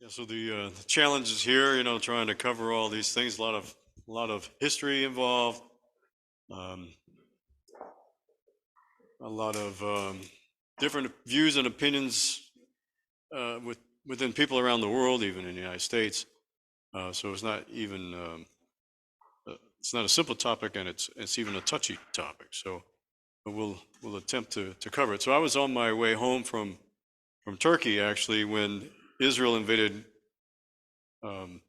Yeah, so the challenge is here, trying to cover all these things. A lot of history involved, um, a lot of different views and opinions within people around the world, even in the United States. So it's not a simple topic, and it's even a touchy topic. So but we'll attempt to cover it. So I was on my way home from Turkey actually when Israel invaded. Um,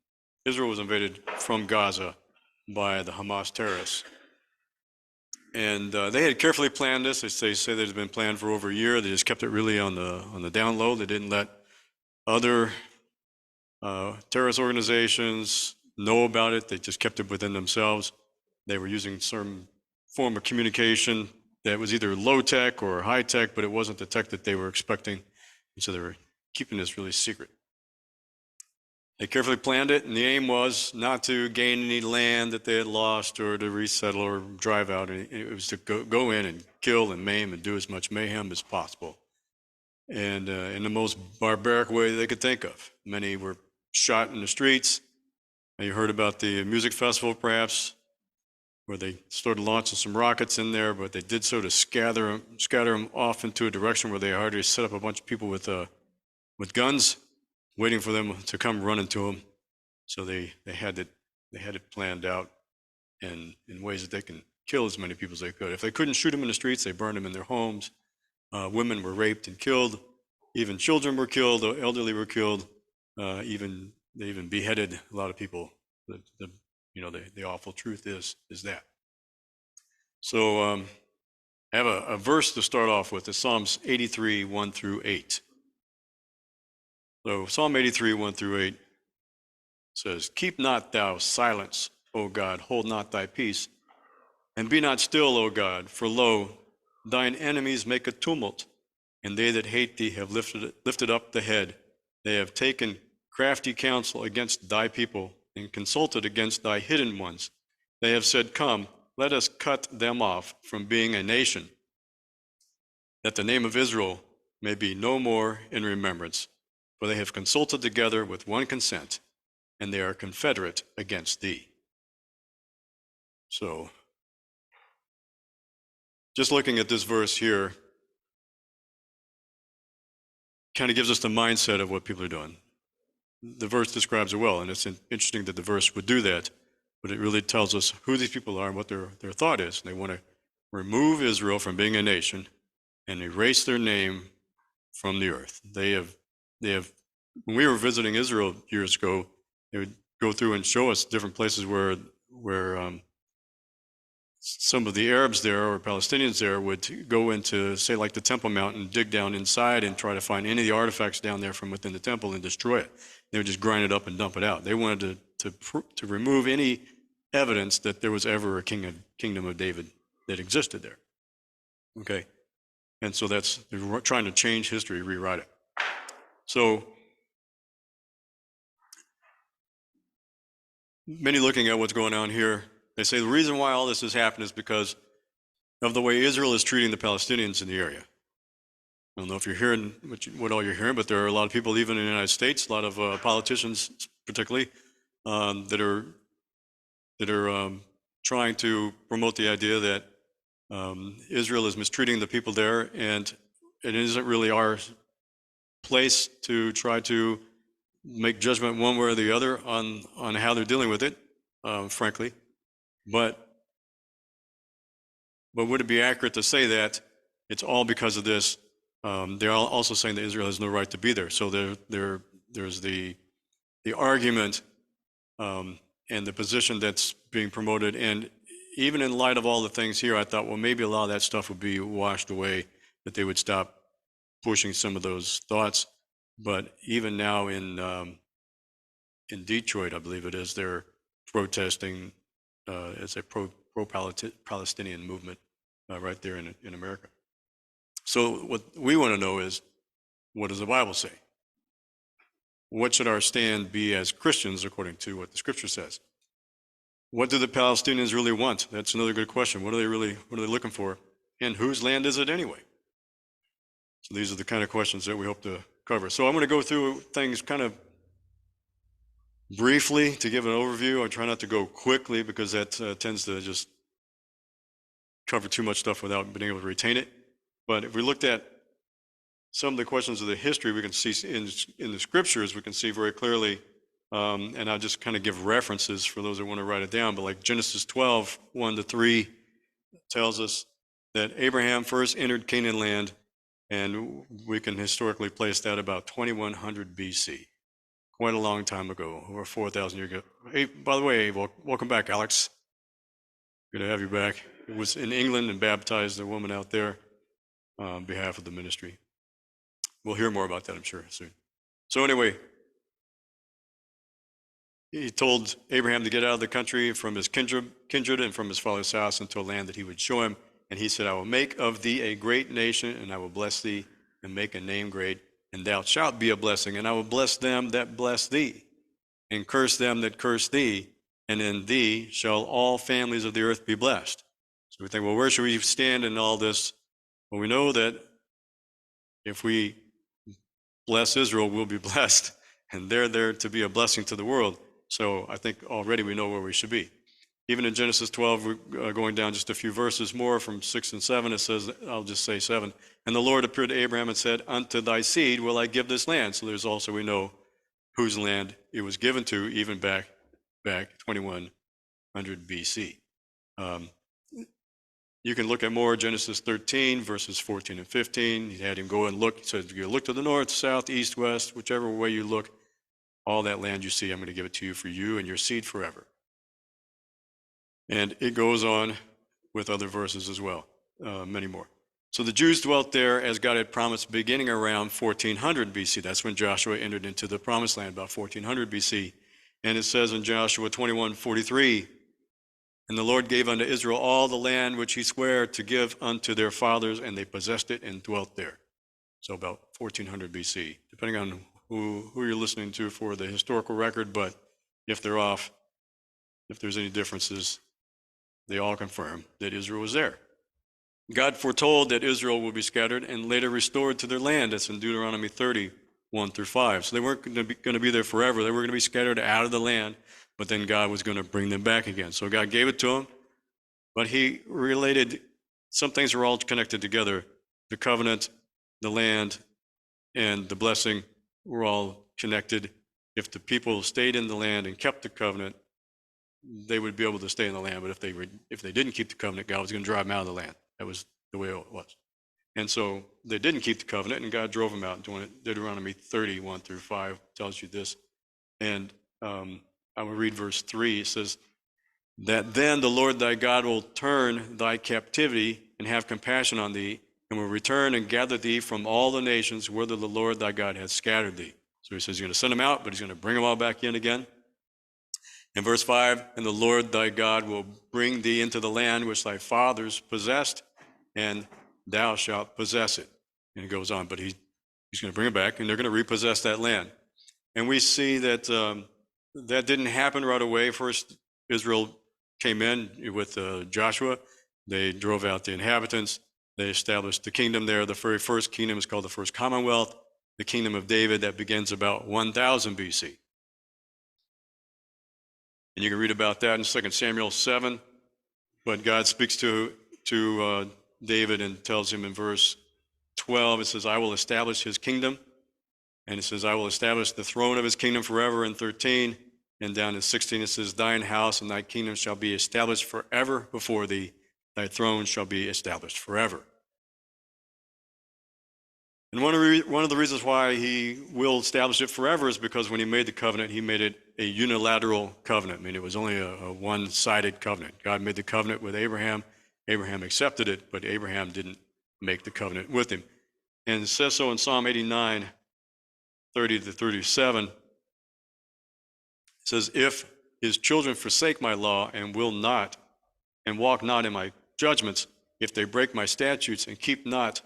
Israel was invaded from Gaza by the Hamas terrorists. And they had carefully planned this. They say that it had been planned for over a year. They just kept it really on the down low. They didn't let other terrorist organizations know about it. They just kept it within themselves. They were using some form of communication that was either low tech or high tech, but it wasn't the tech that they were expecting. And so they were keeping this really secret. They carefully planned it, and the aim was not to gain any land that they had lost or to resettle or drive out. It was to go in and kill and maim and do as much mayhem as possible. And in the most barbaric way they could think of. Many were shot in the streets. You heard about the music festival, perhaps, where they started launching some rockets in there, but they did so to scatter them off into a direction where they already set up a bunch of people with guns, waiting for them to come running to them. So they had it planned out in ways that they can kill as many people as they could. If they couldn't shoot them in the streets, they burned them in their homes. Women were raped and killed. Even children were killed. The elderly were killed. They even beheaded a lot of people. The awful truth is that. So I have a verse to start off with. It's Psalms 83, 1 through 8. So Psalm 83, 1 through 8 says, "Keep not thou silence, O God, hold not thy peace, and be not still, O God, for lo, thine enemies make a tumult, and they that hate thee have lifted up the head. They have taken crafty counsel against thy people, and consulted against thy hidden ones. They have said, Come, let us cut them off from being a nation, that the name of Israel may be no more in remembrance. For they have consulted together with one consent, and they are confederate against thee." So, just looking at this verse here kind of gives us the mindset of what people are doing. The verse describes it well, and it's interesting that the verse would do that, but it really tells us who these people are and what their thought is. They want to remove Israel from being a nation and erase their name from the earth. They have when we were visiting Israel years ago, they would go through and show us different places where some of the Arabs there or Palestinians there would go into, say, like the Temple Mount and dig down inside and try to find any of the artifacts down there from within the temple and destroy it. They would just grind it up and dump it out. They wanted to remove any evidence that there was ever a kingdom of David that existed there. Okay, and so they're trying to change history, rewrite it. So many looking at what's going on here, they say the reason why all this has happened is because of the way Israel is treating the Palestinians in the area. I don't know if you're hearing what all you're hearing, but there are a lot of people, even in the United States, a lot of politicians particularly, that are trying to promote the idea that Israel is mistreating the people there, and it isn't really our place to try to make judgment one way or the other on how they're dealing with it, frankly. But would it be accurate to say that it's all because of this? They're also saying that Israel has no right to be there. So there's the argument and the position that's being promoted. And even in light of all the things here, I thought, well, maybe a lot of that stuff would be washed away, that they would stop pushing some of those thoughts. But even now in Detroit, I believe it is, they're protesting as a pro-Palestinian movement right there in America. So what we want to know is, what does the Bible say? What should our stand be as Christians according to what the Scripture says? What do the Palestinians really want? That's another good question. What are they looking for? And whose land is it anyway? So these are the kind of questions that we hope to cover. So I'm going to go through things kind of briefly to give an overview. I try not to go quickly because that tends to just cover too much stuff without being able to retain it. But if we looked at some of the questions of the history, we can see in the scriptures, we can see very clearly, and I'll just kind of give references for those that want to write it down, but like Genesis 12, 1-3 tells us that Abraham first entered Canaan land, and we can historically place that about 2100 BC. Quite a long time ago, over 4,000 years ago. Hey, by the way, welcome back, Alex. Good to have you back. It was in England and baptized a woman out there on behalf of the ministry. We'll hear more about that, I'm sure, soon. So anyway, he told Abraham to get out of the country from his kindred and from his father's house into a land that he would show him. And he said, I will make of thee a great nation, and I will bless thee and make a name great, and thou shalt be a blessing. And I will bless them that bless thee, and curse them that curse thee, and in thee shall all families of the earth be blessed. So we think, well, where should we stand in all this? Well, we know that if we bless Israel, we'll be blessed, and they're there to be a blessing to the world. So I think already we know where we should be. Even in Genesis 12, we're going down just a few verses more from 6 and 7, it says, I'll just say 7, and the Lord appeared to Abraham and said, unto thy seed will I give this land. So there's also, we know whose land it was given to, even back 2100 BC. You can look at more Genesis 13, verses 14 and 15. He had him go and look. He said, you look to the north, south, east, west, whichever way you look, all that land you see, I'm going to give it to you for you and your seed forever. And it goes on with other verses as well, many more. So the Jews dwelt there as God had promised beginning around 1400 BC. That's when Joshua entered into the promised land, about 1400 BC. And it says in Joshua 21:43, and the Lord gave unto Israel all the land which he sware to give unto their fathers, and they possessed it and dwelt there. So about 1400 BC, depending on who you're listening to for the historical record, but if they're off, if there's any differences, they all confirm that Israel was there. God foretold that Israel would be scattered and later restored to their land. That's in Deuteronomy 30:1-5. So they weren't going to be there forever. They were going to be scattered out of the land, but then God was going to bring them back again. So God gave it to them, but he related, some things are all connected together. The covenant, the land, and the blessing were all connected. If the people stayed in the land and kept the covenant, they would be able to stay in the land. But if they didn't keep the covenant, God was going to drive them out of the land. That was the way it was. And so they didn't keep the covenant, and God drove them out. Deuteronomy 30:1-5 tells you this. And I will read verse 3. It says, that then the Lord thy God will turn thy captivity and have compassion on thee, and will return and gather thee from all the nations whither the Lord thy God hath scattered thee. So he says he's going to send them out, but he's going to bring them all back in again. In verse 5, and the Lord thy God will bring thee into the land which thy fathers possessed, and thou shalt possess it. And it goes on, but he's going to bring it back, and they're going to repossess that land. And we see that that didn't happen right away. First, Israel came in with Joshua. They drove out the inhabitants. They established the kingdom there. The very first kingdom is called the First Commonwealth, the kingdom of David, that begins about 1000 BC. And you can read about that in 2 Samuel 7. But God speaks to David and tells him in verse 12, it says, I will establish his kingdom. And it says, I will establish the throne of his kingdom forever in 13. And down in 16, it says, thine house and thy kingdom shall be established forever before thee. Thy throne shall be established forever. And one of the reasons why he will establish it forever is because when he made the covenant, he made it a unilateral covenant. I mean, it was only a one-sided covenant. God made the covenant with Abraham. Abraham accepted it, but Abraham didn't make the covenant with him. And it says so in Psalm 89:30-37. It says, if his children forsake my law and will not, and walk not in my judgments, if they break my statutes and keep not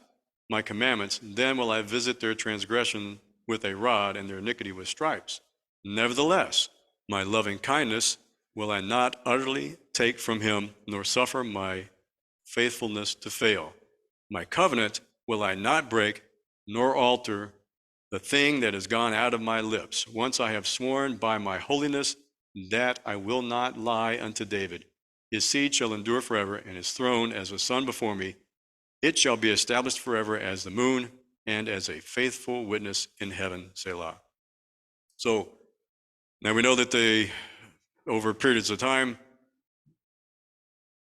my commandments, then will I visit their transgression with a rod and their iniquity with stripes. Nevertheless, my loving kindness will I not utterly take from him, nor suffer my faithfulness to fail. My covenant will I not break, nor alter the thing that has gone out of my lips. Once I have sworn by my holiness that I will not lie unto David. His seed shall endure forever, and his throne as a sun before me. It shall be established forever as the moon and as a faithful witness in heaven, Selah. So now we know that over periods of time,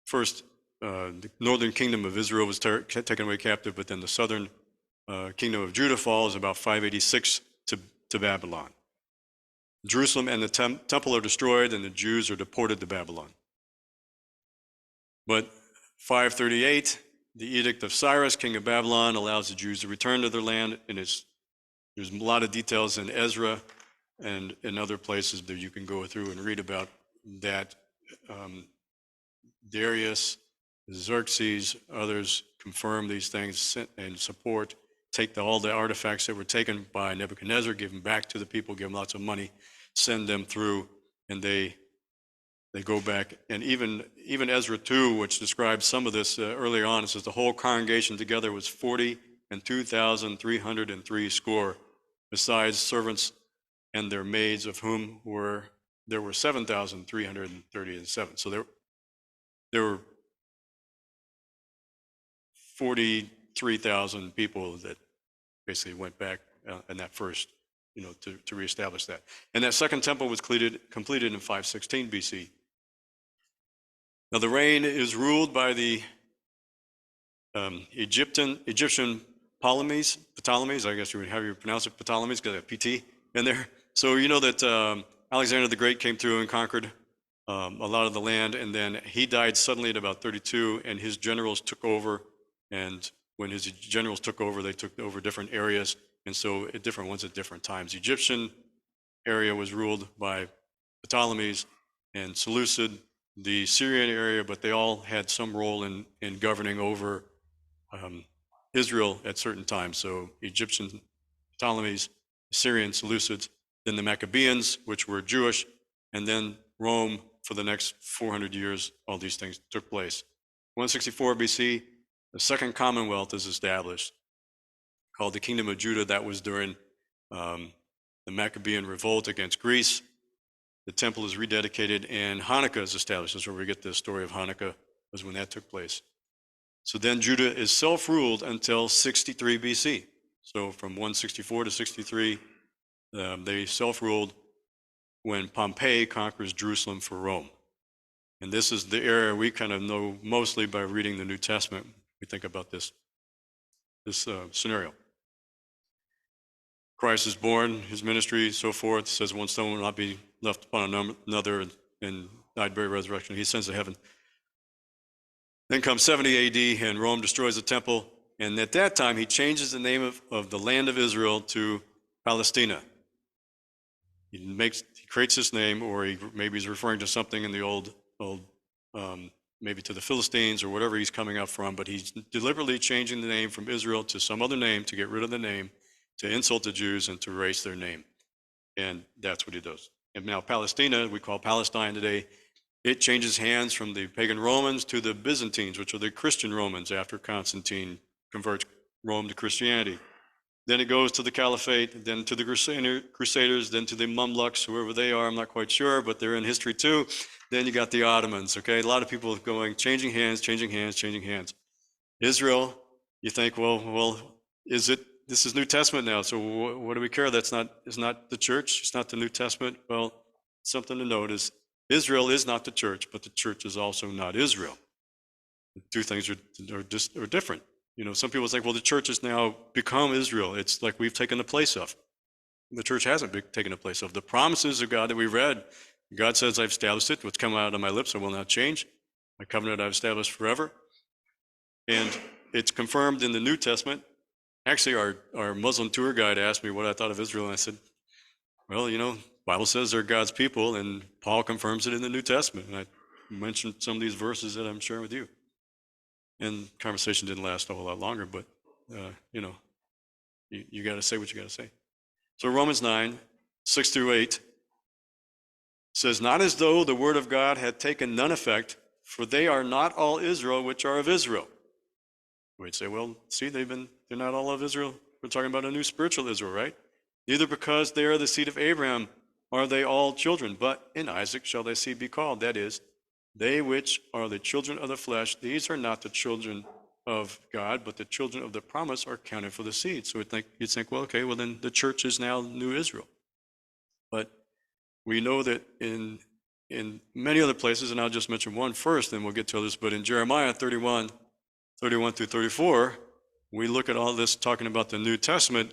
first the northern kingdom of Israel was taken away captive, but then the southern kingdom of Judah falls about 586 to Babylon. Jerusalem and the temple are destroyed, and the Jews are deported to Babylon. But 538, the Edict of Cyrus, king of Babylon, allows the Jews to return to their land, and there's a lot of details in Ezra and in other places that you can go through and read about that. Darius, Xerxes, others confirm these things and support, take all the artifacts that were taken by Nebuchadnezzar, give them back to the people, give them lots of money, send them through, and they go back. And even Ezra 2, which describes some of this earlier on, it says the whole congregation together was 40,002,303 score, besides servants and their maids, of whom there were 7,337. So there were 43,000 people that basically went back in that first, to reestablish that. And that second temple was completed in 516 BC. Now the reign is ruled by the Egyptian Ptolemies, I guess you would have you pronounce it Ptolemies, got a PT in there. So you know that Alexander the Great came through and conquered a lot of the land, and then he died suddenly at about 32, and his generals took over. And when his generals took over, they took over different areas, and so at different ones at different times. The Egyptian area was ruled by Ptolemies and Seleucid, the Syrian area, but they all had some role in governing over Israel at certain times. So Egyptian Ptolemies, Syrian Seleucids, then the Maccabeans, which were Jewish, and then Rome. For the next 400 years, all these things took place. 164 BC, the second commonwealth is established, called the Kingdom of Judah. That was during the Maccabean revolt against Greece. The temple is rededicated, and Hanukkah is established. That's where we get the story of Hanukkah, was when that took place. So then Judah is self-ruled until 63 BC. So from 164 to 63, they self-ruled when Pompey conquers Jerusalem for Rome. And this is the era we kind of know mostly by reading the New Testament. We think about this scenario. Christ is born, his ministry, so forth. It says one stone will not be left upon another, and died, buried, resurrection. He ascends to heaven. Then comes 70 AD, and Rome destroys the temple. And at that time, he changes the name of the land of Israel to Palestina. He creates this name, or maybe he's referring to something in the old, maybe to the Philistines or whatever he's coming up from, but he's deliberately changing the name from Israel to some other name to get rid of the name, to insult the Jews and to erase their name. And that's what he does. And now Palestina, we call Palestine today, it changes hands from the pagan Romans to the Byzantines, which are the Christian Romans after Constantine converts Rome to Christianity. Then it goes to the Caliphate, then to the Crusaders, then to the Mamluks, whoever they are, I'm not quite sure, but they're in history too. Then you got the Ottomans, okay? A lot of people going, changing hands. Israel, you think, well, this is New Testament now, so what do we care? It's not the church, it's not the New Testament. Well, something to note is Israel is not the church, but the church is also not Israel. The two things are different. Some people think, well, the church has now become Israel. It's like we've taken the place of. The church hasn't taken the place of. The promises of God that we read, God says, I've established it. What's come out of my lips, I will not change. My covenant I've established forever. And it's confirmed in the New Testament. Actually, our Muslim tour guide asked me what I thought of Israel, and I said, well, the Bible says they're God's people, and Paul confirms it in the New Testament. And I mentioned some of these verses that I'm sharing with you. And conversation didn't last a whole lot longer, but, you got to say what you got to say. So Romans 9, 6 through 8 says, not as though the word of God had taken none effect, for they are not all Israel which are of Israel. We'd say, well, see, they're not all of Israel. We're talking about a new spiritual Israel, right? Neither because they are the seed of Abraham are they all children, but in Isaac shall thy seed be called. That is, they which are the children of the flesh, these are not the children of God, but the children of the promise are counted for the seed. So you'd think, well, okay, well then the church is now new Israel. But we know that in many other places, and I'll just mention one first, then we'll get to others, but in Jeremiah 31 through 34, we look at all this talking about the New Testament,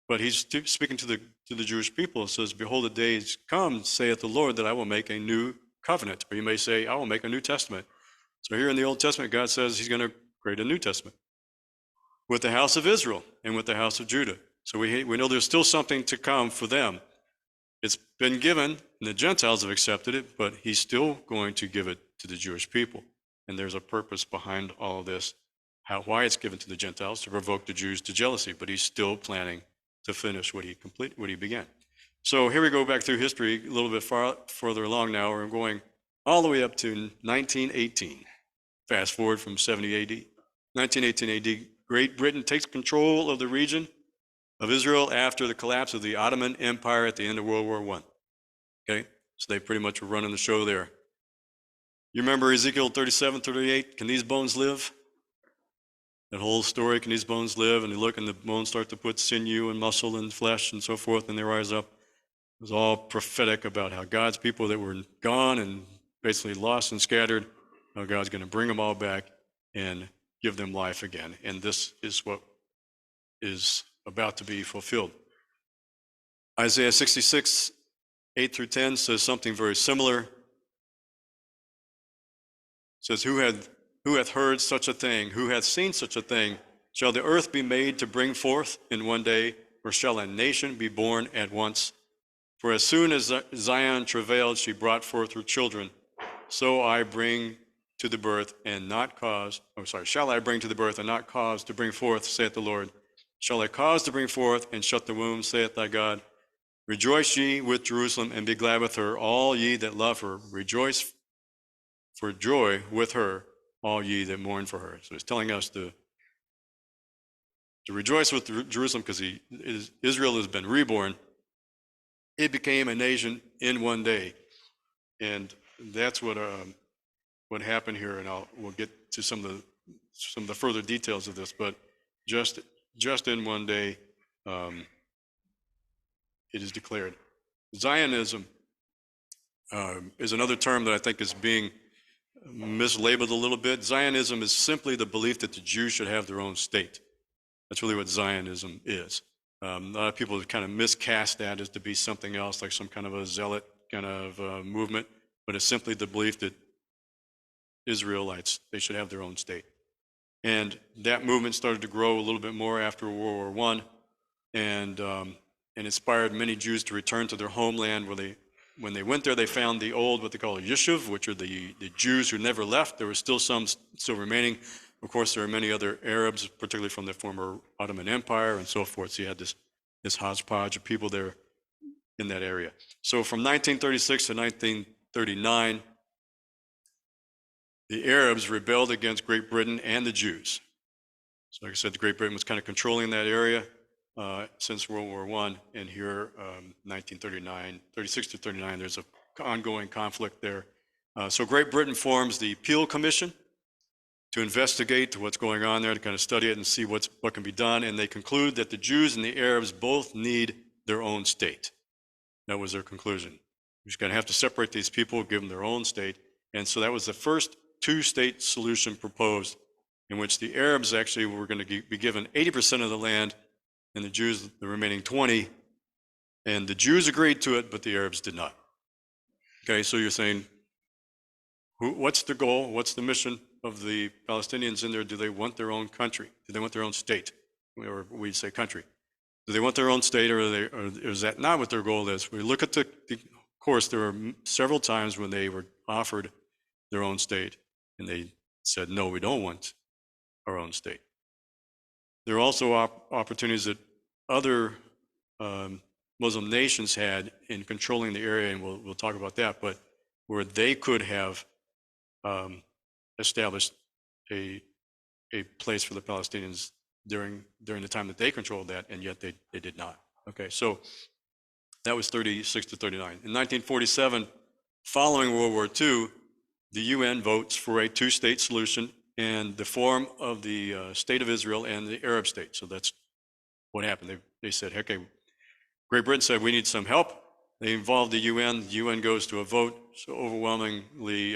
but he's speaking to the Jewish people. It says, behold, the days come, saith the Lord, that I will make a new covenant. Or you may say, I will make a New Testament. So here in the Old Testament, God says he's going to create a New Testament with the house of Israel and with the house of Judah. So we know there's still something to come for them. It's been given, and the Gentiles have accepted it, but he's still going to give it to the Jewish people. And there's a purpose behind all of this, why it's given to the Gentiles, to provoke the Jews to jealousy, but he's still planning to finish what he began. So here we go back through history a little bit further along now. We're going all the way up to 1918. Fast forward from 70 AD. 1918 AD, Great Britain takes control of the region of Israel after the collapse of the Ottoman Empire at the end of World War I. Okay, so they pretty much were running the show there. You remember Ezekiel 37, 38, can these bones live? That whole story, can these bones live? And you look and the bones start to put sinew and muscle and flesh and so forth, and they rise up. It was all prophetic about how God's people that were gone and basically lost and scattered, how God's going to bring them all back and give them life again. And this is what is about to be fulfilled. Isaiah 66, 8 through 10 says something very similar. It says, who hath heard such a thing? Who hath seen such a thing? Shall the earth be made to bring forth in one day, or shall a nation be born at once? For as soon as Zion travailed, she brought forth her children. So I bring to the birth and not cause, shall I bring to the birth and not cause to bring forth, saith the Lord? Shall I cause to bring forth and shut the womb, saith thy God? Rejoice ye with Jerusalem and be glad with her, all ye that love her. Rejoice for joy with her, all ye that mourn for her. So he's telling us to rejoice with Jerusalem because Israel has been reborn. It became a nation in one day. And that's what happened here, and we'll get to some of the further details of this, but just in one day, it is declared. Zionism is another term that I think is being mislabeled a little bit. Zionism is simply the belief that the Jews should have their own state. That's really what Zionism is. A lot of people have kind of miscast that as to be something else, like some kind of a zealot kind of movement, but it's simply the belief that Israelites, they should have their own state. And that movement started to grow a little bit more after World War I, and inspired many Jews to return to their homeland. When they went there, they found the old, what they call a yishuv, which are the Jews who never left. There were still some still remaining. Of course, there are many other Arabs, particularly from the former Ottoman Empire and so forth. So you had this hodgepodge of people there in that area. So from 1936 to 1939, the Arabs rebelled against Great Britain and the Jews. So like I said, Great Britain was kind of controlling that area since World War I, and here, 36 to 39, there's an ongoing conflict there. So Great Britain forms the Peel Commission to investigate what's going on there, to kind of study it and see what can be done, and they conclude that the Jews and the Arabs both need their own state. That was their conclusion. We're just going to have to separate these people, give them their own state, and so that was the first two-state solution proposed, in which the Arabs actually were going to be given 80% of the land, and the Jews the remaining 20%, and the Jews agreed to it, but the Arabs did not. Okay, so you're saying, what's the goal? What's the mission of the Palestinians in there? Do they want their own country? Do they want their own state? Or we'd say country. Do they want their own state, or is that not what their goal is? We look at of course, there were several times when they were offered their own state, and they said, no, we don't want our own state. There are also opportunities that other Muslim nations had in controlling the area, and we'll talk about that, but where they could have established a place for the Palestinians during the time that they controlled that, and yet they did not. Okay, so that was 36 to 39. In 1947, following World War II, the UN votes for a two-state solution in the form of the State of Israel and the Arab state. So that's what happened. They said, okay, Great Britain said we need some help. They involved the UN. The UN goes to a vote, so overwhelmingly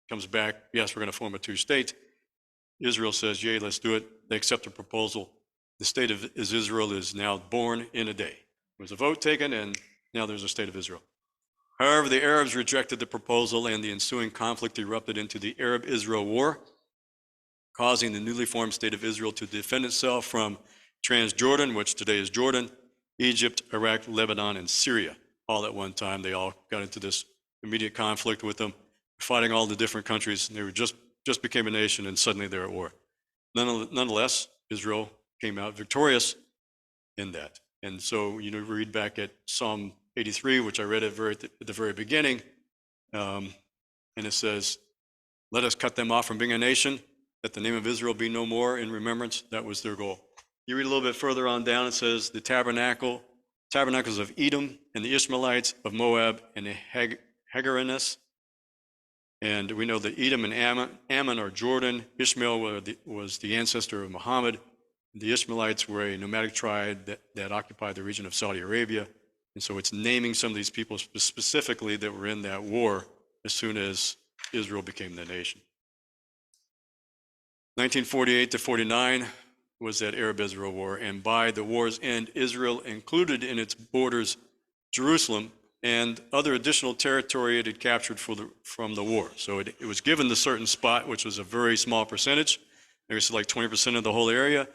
comes back, yes, we're going to form a two-state. Israel says, yay, let's do it. They accept the proposal. The state of Israel is now born in a day. There was a vote taken, and now there's a state of Israel. However, the Arabs rejected the proposal, and the ensuing conflict erupted into the Arab-Israel War, causing the newly formed state of Israel to defend itself from Transjordan, which today is Jordan, Egypt, Iraq, Lebanon, and Syria. All at one time, they all got into this immediate conflict with them, fighting all the different countries. They were just became a nation, and suddenly they're at war. Nonetheless, Israel came out victorious in that. And so, read back at Psalm 83, which I read at the very beginning, and it says, let us cut them off from being a nation, that the name of Israel be no more in remembrance. That was their goal. You read a little bit further on down, it says, the tabernacles of Edom and the Ishmaelites of Moab and the Hagarites. And we know that Edom and Ammon are Jordan. Ishmael was the ancestor of Muhammad. The Ishmaelites were a nomadic tribe that occupied the region of Saudi Arabia. And so it's naming some of these people specifically that were in that war as soon as Israel became the nation. 1948 to 49 was that Arab-Israel War. And by the war's end, Israel included in its borders Jerusalem and other additional territory it had captured from the war. So it was given the certain spot, which was a very small percentage. It was like 20% of the whole area.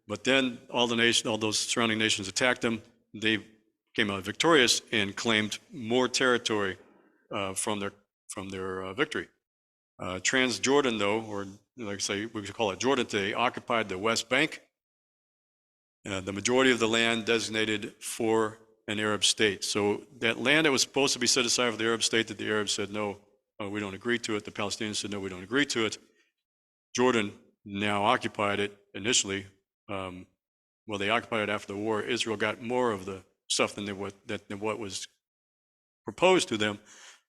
But then all those surrounding nations attacked them. They came out victorious and claimed more territory from their victory. Transjordan, though, or like I say, we could call it Jordan today, occupied the West Bank. The majority of the land designated for an Arab state. So that land that was supposed to be set aside for the Arab state, that the Arabs said, no, we don't agree to it. The Palestinians said, no, we don't agree to it. Jordan now occupied it initially. Well, they occupied it after the war. Israel got more of the stuff than what was proposed to them,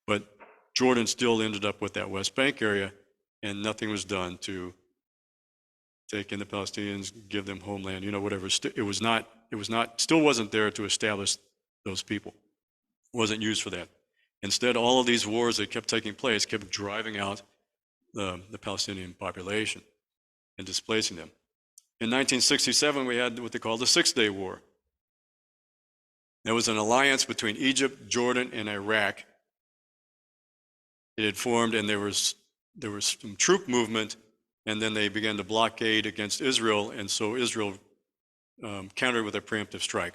but Jordan still ended up with that West Bank area, and nothing was done to take in the Palestinians, give them homeland, whatever. Still wasn't there to establish those people. It wasn't used for that. Instead, all of these wars that kept taking place kept driving out the Palestinian population and displacing them. In 1967, we had what they called the Six-Day War. There was an alliance between Egypt, Jordan, and Iraq. It had formed, and there was some troop movement, and then they began to blockade against Israel, and so Israel countered with a preemptive strike.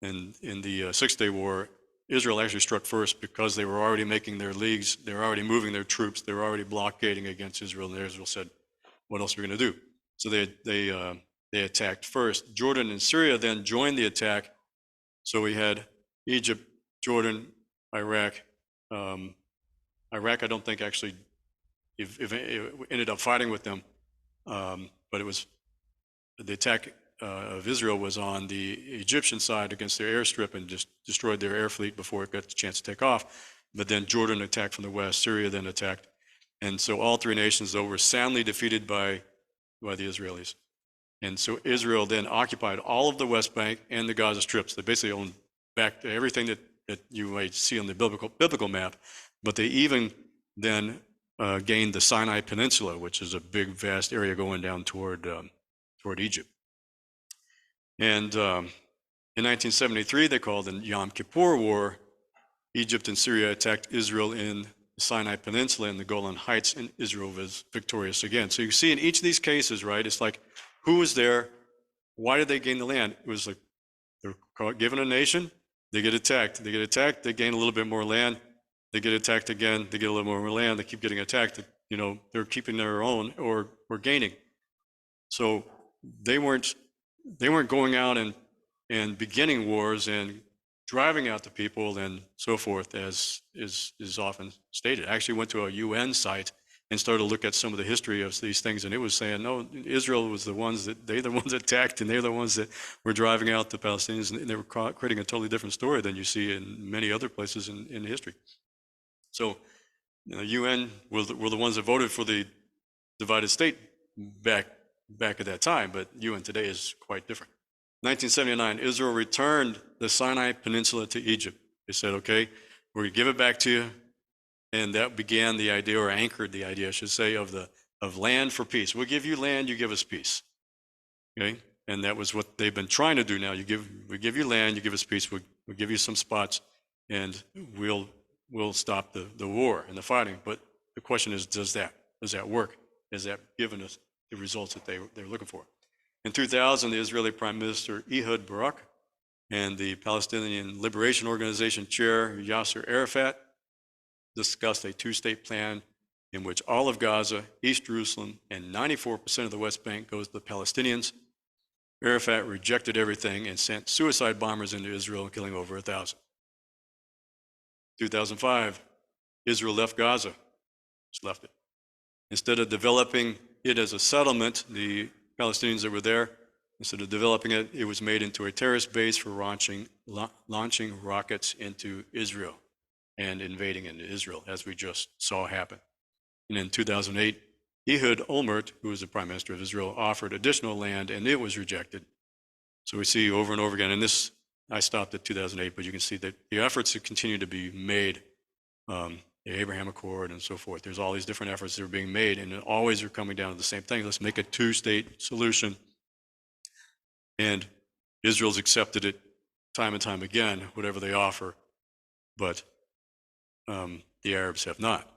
And in the Six-Day War, Israel actually struck first because they were already making their leagues, they were already moving their troops, they were already blockading against Israel, and Israel said, what else are we going to do? So they attacked first. Jordan and Syria then joined the attack. So we had Egypt, Jordan, Iraq. Iraq, I don't think actually ended up fighting with them, but it was the attack of Israel was on the Egyptian side against their airstrip and just destroyed their air fleet before it got the chance to take off. But then Jordan attacked from the west, Syria then attacked. And so all three nations, though, were soundly defeated by the Israelis. And so Israel then occupied all of the West Bank and the Gaza Strips. They basically owned back to everything that you might see on the biblical map. But they even then gained the Sinai Peninsula, which is a big, vast area going down toward Egypt. And in 1973, they called the Yom Kippur War. Egypt and Syria attacked Israel in the Sinai Peninsula and the Golan Heights, and Israel was victorious again. So you see in each of these cases, right, it's like, who was there? Why did they gain the land? It was like they're given a nation, they get attacked. They get attacked, they gain a little bit more land. They get attacked again, they get a little more land, they keep getting attacked. They're keeping their own or gaining. So they weren't going out and beginning wars and driving out the people and so forth, as is often stated. I actually went to a UN site and started to look at some of the history of these things, and it was saying, no, Israel was the ones that, they're the ones that attacked, and they're the ones that were driving out the Palestinians, and they were creating a totally different story than you see in many other places in history. So the UN were the ones that voted for the divided state back at that time, but UN today is quite different. 1979, Israel returned the Sinai Peninsula to Egypt. They said, okay, we're going to give it back to you. And that began the idea, or anchored the idea, I should say, of land for peace. We'll give you land, you give us peace. Okay? And that was what they've been trying to do now. We give you land, you give us peace, we'll give you some spots, and we'll stop the war and the fighting. But the question is, does that work? Has that given us the results that they're looking for? In 2000, the Israeli Prime Minister Ehud Barak and the Palestinian Liberation Organization chair Yasser Arafat discussed a two-state plan in which all of Gaza, East Jerusalem, and 94% of the West Bank goes to the Palestinians. Arafat rejected everything and sent suicide bombers into Israel, killing over 1,000. 2005, Israel left Gaza, just left it. Instead of developing it as a settlement, the Palestinians that were there, instead of developing it, it was made into a terrorist base for launching rockets into Israel and invading into Israel, as we just saw happen. And in 2008, Ehud Olmert, who was the Prime Minister of Israel, offered additional land, and it was rejected. So we see over and over again, and this, I stopped at 2008, but you can see that the efforts that continue to be made, the Abraham Accord and so forth, there's all these different efforts that are being made, and always are coming down to the same thing. Let's make a two-state solution. And Israel's accepted it time and time again, whatever they offer, but the Arabs have not.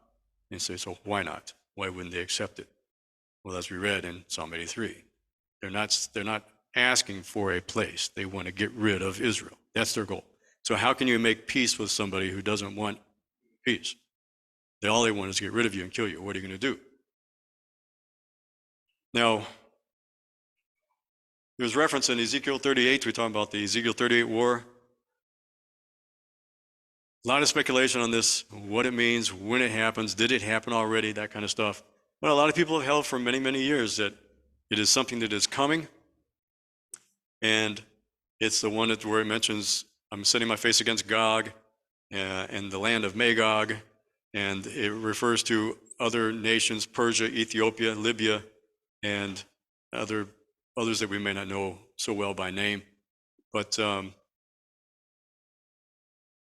And so why not? Why wouldn't they accept it? Well, as we read in Psalm 83, they're not asking for a place. They want to get rid of Israel. That's their goal. So how can you make peace with somebody who doesn't want peace? All they want is to get rid of you and kill you. What are you going to do? Now, there's reference in Ezekiel 38. We're talking about the Ezekiel 38 war. A lot of speculation on this, what it means, when it happens, did it happen already, that kind of stuff. But a lot of people have held for many, many years that it is something that is coming, and it's the one where it mentions, I'm setting my face against Gog and the land of Magog, and it refers to other nations, Persia, Ethiopia, Libya, and others that we may not know so well by name. But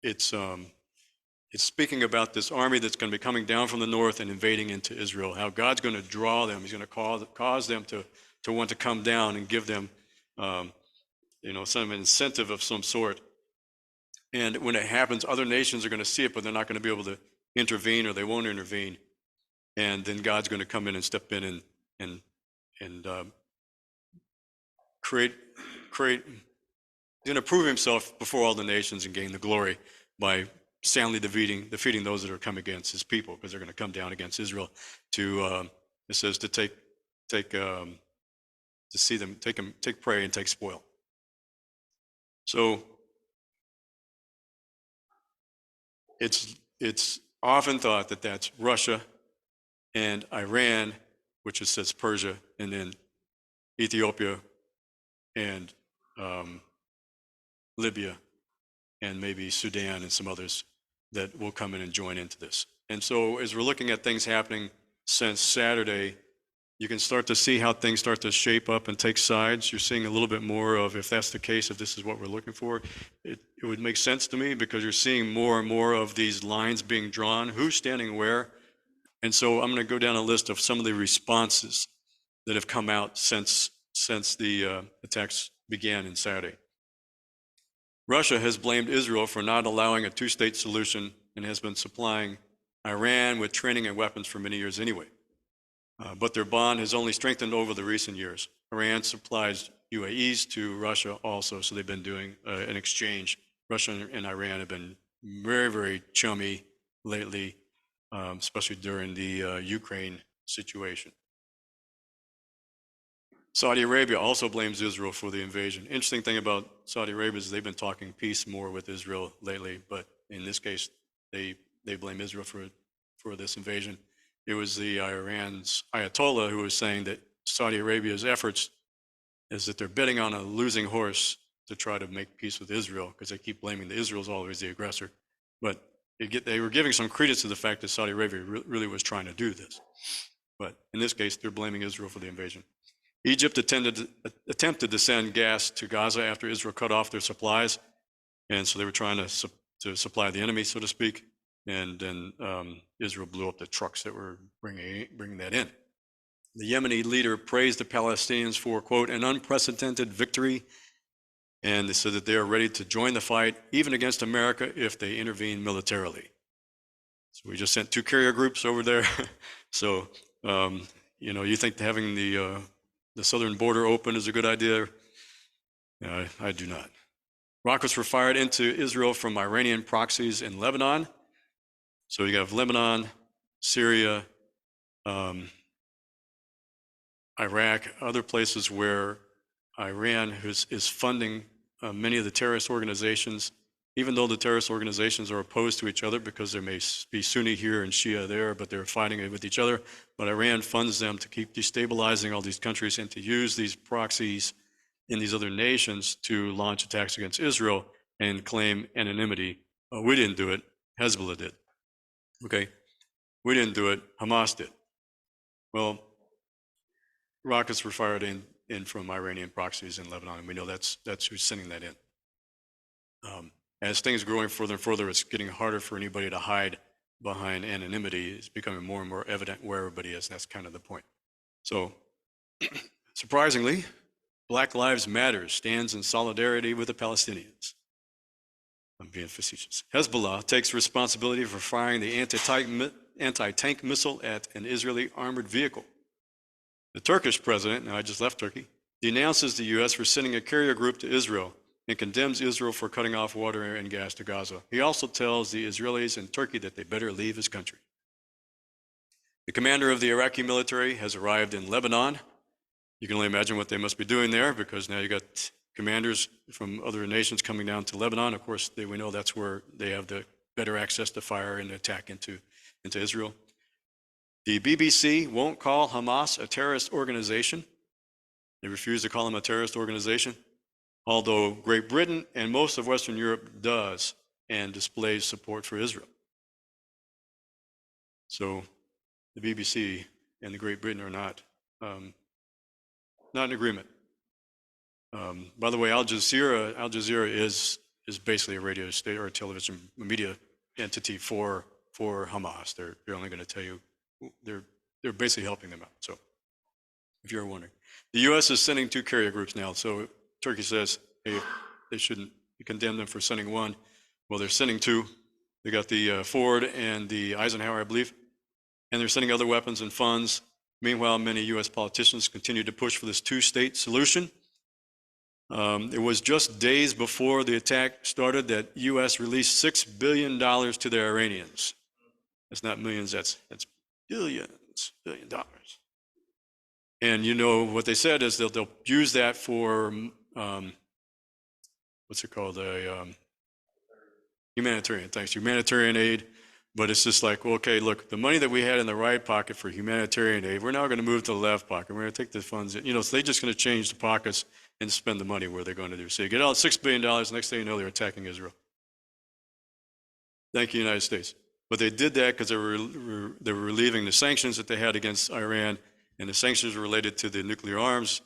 it's speaking about this army that's going to be coming down from the north and invading into Israel, how God's going to draw them. He's going to cause them to want to come down and give them some incentive of some sort. And when it happens, other nations are going to see it, but they're not going to be able to intervene, or they won't intervene. And then God's going to come in and step in and create. He's going to prove himself before all the nations and gain the glory by soundly defeating those that are come against his people, because they're going to come down against Israel to, it says, to take prey and take spoil. So it's often thought that that's Russia and Iran, which it says Persia, and then Ethiopia and Libya, and maybe Sudan and some others that will come in and join into this. And so as we're looking at things happening since Saturday, you can start to see how things start to shape up and take sides. You're seeing a little bit more of, if that's the case, if this is what we're looking for, it would make sense to me, because you're seeing more and more of these lines being drawn, who's standing where. And so I'm going to go down a list of some of the responses that have come out since the attacks began on Saturday. Russia has blamed Israel for not allowing a two-state solution and has been supplying Iran with training and weapons for many years anyway. But their bond has only strengthened over the recent years. Iran supplies UAEs to Russia also, so they've been doing an exchange. Russia and Iran have been very, very chummy lately, especially during the Ukraine situation. Saudi Arabia also blames Israel for the invasion. Interesting thing about Saudi Arabia is they've been talking peace more with Israel lately, but in this case, they blame Israel for this invasion. it was the Iran's Ayatollah who was saying that Saudi Arabia's efforts is that they're betting on a losing horse to try to make peace with Israel, because they keep blaming that Israel's always the aggressor. But they were giving some credence to the fact that Saudi Arabia really was trying to do this. But in this case, they're blaming Israel for the invasion. Egypt attempted to send gas to Gaza after Israel cut off their supplies, and so they were trying to supply the enemy, so to speak. And then Israel blew up the trucks that were bringing that in. The Yemeni leader praised the Palestinians for, quote, an unprecedented victory, and they said that they are ready to join the fight, even against America, if they intervene militarily. So we just sent 2 carrier groups over there. So, you think having the southern border open is a good idea? I do not. Rockets were fired into Israel from Iranian proxies in Lebanon. So you have Lebanon, Syria, Iraq, other places where Iran is funding many of the terrorist organizations, even though the terrorist organizations are opposed to each other, because there may be Sunni here and Shia there, but they're fighting with each other. But Iran funds them to keep destabilizing all these countries and to use these proxies in these other nations to launch attacks against Israel and claim anonymity. We didn't do it, Hezbollah did. Okay, we didn't do it, Hamas did. Well, rockets were fired in from Iranian proxies in Lebanon, and we know that's who's sending that in. As things are going further and further, it's getting harder for anybody to hide behind anonymity. It's becoming more and more evident where everybody is. That's kind of the point. So, surprisingly, Black Lives Matter stands in solidarity with the Palestinians. I'm being facetious. Hezbollah takes responsibility for firing the anti-tank missile at an Israeli armored vehicle. The Turkish president, now I just left Turkey, denounces the U.S. for sending a carrier group to Israel and condemns Israel for cutting off water and gas to Gaza. He also tells the Israelis in Turkey that they better leave his country. The commander of the Iraqi military has arrived in Lebanon. You can only imagine what they must be doing there, because now you got commanders from other nations coming down to Lebanon. Of course, we know that's where they have the better access to fire and attack into Israel. The BBC won't call Hamas a terrorist organization. They refuse to call them a terrorist organization, although Great Britain and most of Western Europe does and displays support for Israel. So the BBC and the Great Britain are not in agreement. By the way, Al Jazeera is basically a radio state or a television media entity for Hamas. They're only going to tell you, they're basically helping them out. So if you're wondering, the U.S. is sending 2 carrier groups now. So Turkey says, hey, they shouldn't condemn them for sending 1. Well, they're sending 2. They got the Ford and the Eisenhower, I believe, and they're sending other weapons and funds. Meanwhile, many U.S. politicians continue to push for this 2-state solution. It was just days before the attack started that U.S. released $6 billion to the Iranians. That's not millions, that's $1 billion. And you know what they said is they'll use that for what's it called? Humanitarian aid. But it's just like, well, okay, look, the money that we had in the right pocket for humanitarian aid, we're now going to move to the left pocket. We're going to take the funds, so they're just going to change the pockets and spend the money where they're going to do. So you get all $6 billion, next thing you know, they're attacking Israel. Thank you, United States. But they did that because they were relieving the sanctions that they had against Iran, and the sanctions were related to the nuclear arms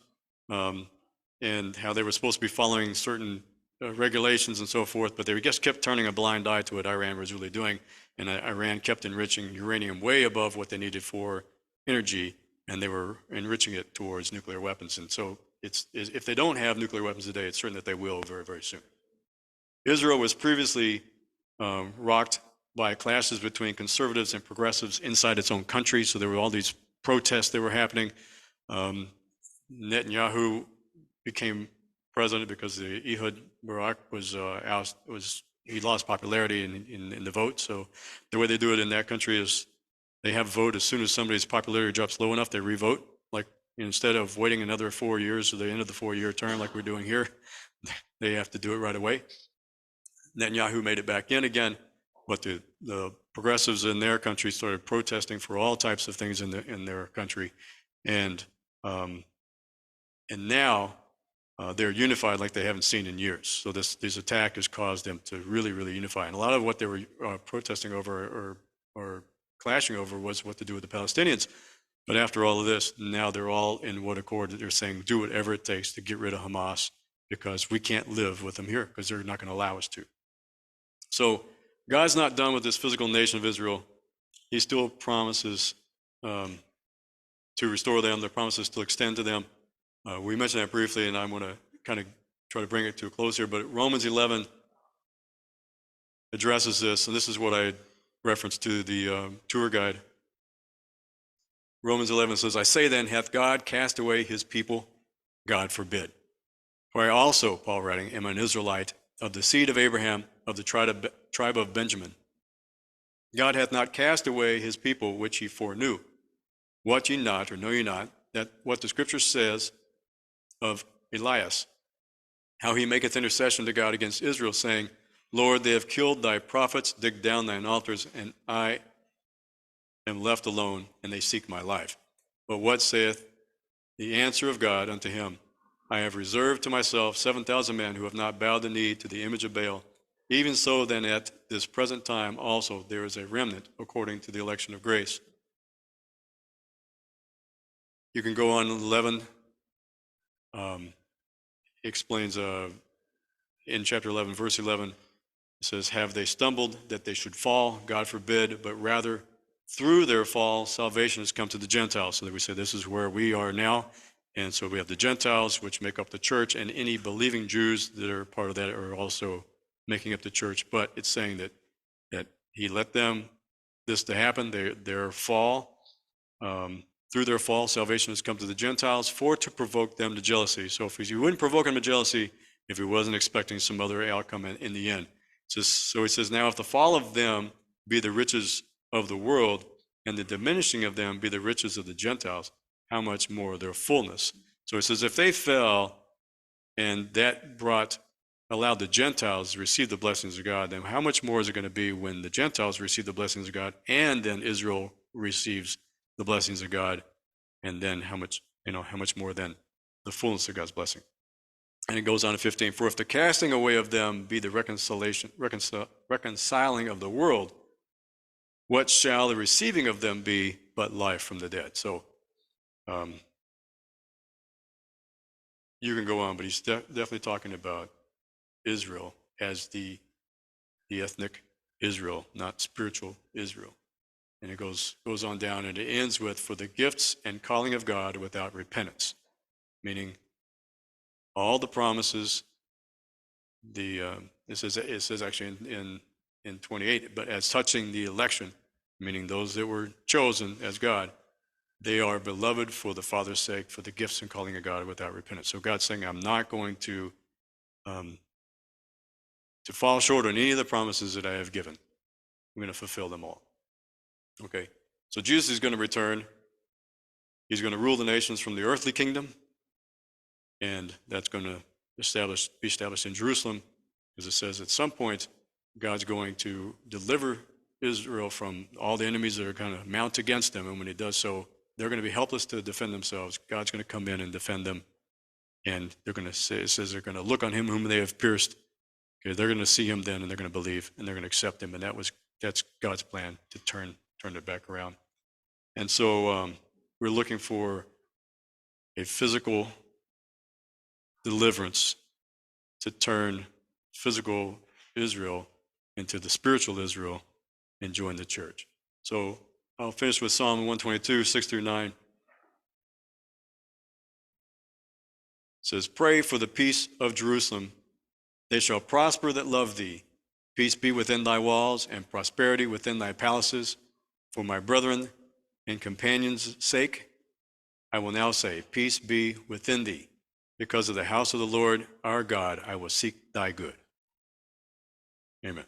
and how they were supposed to be following certain regulations and so forth, but they just kept turning a blind eye to what Iran was really doing, and Iran kept enriching uranium way above what they needed for energy, and they were enriching it towards nuclear weapons. And so if they don't have nuclear weapons today, it's certain that they will very, very soon. Israel was previously rocked by clashes between conservatives and progressives inside its own country, so there were all these protests that were happening. Netanyahu became president because the Ehud Barak he lost popularity in the vote. So the way they do it in that country is they have a vote as soon as somebody's popularity drops low enough, they re-vote. Like instead of waiting another 4 years to the end of the 4-year term like we're doing here, they have to do it right away. Netanyahu made it back in again, but the progressives in their country started protesting for all types of things in their country, and now they're unified like they haven't seen in years. So this attack has caused them to really, really unify. And a lot of what they were protesting over or clashing over was what to do with the Palestinians. But after all of this, now they're all in one accord that they're saying, do whatever it takes to get rid of Hamas, because we can't live with them here, because they're not going to allow us to. So God's not done with this physical nation of Israel. He still promises to restore them. The promises still extend to them. We mentioned that briefly, and I'm going to kind of try to bring it to a close here. But Romans 11 addresses this, and this is what I referenced to the tour guide. Romans 11 says, I say then, hath God cast away his people? God forbid. For I also, Paul writing, am an Israelite of the seed of Abraham, of the tribe of Benjamin. God hath not cast away his people which he foreknew. Wot ye not, or know ye not, that what the Scripture says of Elias, how he maketh intercession to God against Israel, saying, Lord, they have killed thy prophets, digged down thine altars, and I am left alone, and they seek my life. But what saith the answer of God unto him? I have reserved to myself 7,000 men who have not bowed the knee to the image of Baal. Even so then at this present time also there is a remnant according to the election of grace. You can go on 11. He explains in chapter 11, verse 11, it says, have they stumbled that they should fall? God forbid, but rather through their fall, salvation has come to the Gentiles. So that we say this is where we are now. And so we have the Gentiles, which make up the church, and any believing Jews that are part of that are also making up the church. But it's saying that he let this to happen, their fall. Through their fall, salvation has come to the Gentiles for to provoke them to jealousy. So if he wouldn't provoke them to jealousy if he wasn't expecting some other outcome in the end. So he says, now if the fall of them be the riches of the world, and the diminishing of them be the riches of the Gentiles, how much more their fullness? So he says, if they fell and that allowed the Gentiles to receive the blessings of God, then how much more is it going to be when the Gentiles receive the blessings of God and then Israel receives the blessings of God, and then how much more than the fullness of God's blessing? And it goes on to 15, for if the casting away of them be the reconciling of the world, what shall the receiving of them be but life from the dead? So you can go on, but he's definitely talking about Israel as the ethnic Israel, not spiritual Israel. And it goes on down, and it ends with, for the gifts and calling of God without repentance, meaning all the promises. It says actually in 28, but as touching the election, meaning those that were chosen as God, they are beloved for the Father's sake, for the gifts and calling of God without repentance. So God's saying, I'm not going to fall short on any of the promises that I have given. I'm going to fulfill them all. Okay, so Jesus is going to return. He's going to rule the nations from the earthly kingdom, and that's going to be established in Jerusalem, as it says at some point, God's going to deliver Israel from all the enemies that are going to mount against them, and when he does so, they're going to be helpless to defend themselves. God's going to come in and defend them, and they're going to say, it says they're going to look on him whom they have pierced. Okay, they're going to see him then, and they're going to believe, and they're going to accept him, and that's God's plan to turn it back around. And so we're looking for a physical deliverance to turn physical Israel into the spiritual Israel and join the church. So I'll finish with Psalm 122, 6-9. It says, pray for the peace of Jerusalem. They shall prosper that love thee. Peace be within thy walls, and prosperity within thy palaces. For my brethren and companions' sake, I will now say, peace be within thee. Because of the house of the Lord our God, I will seek thy good. Amen.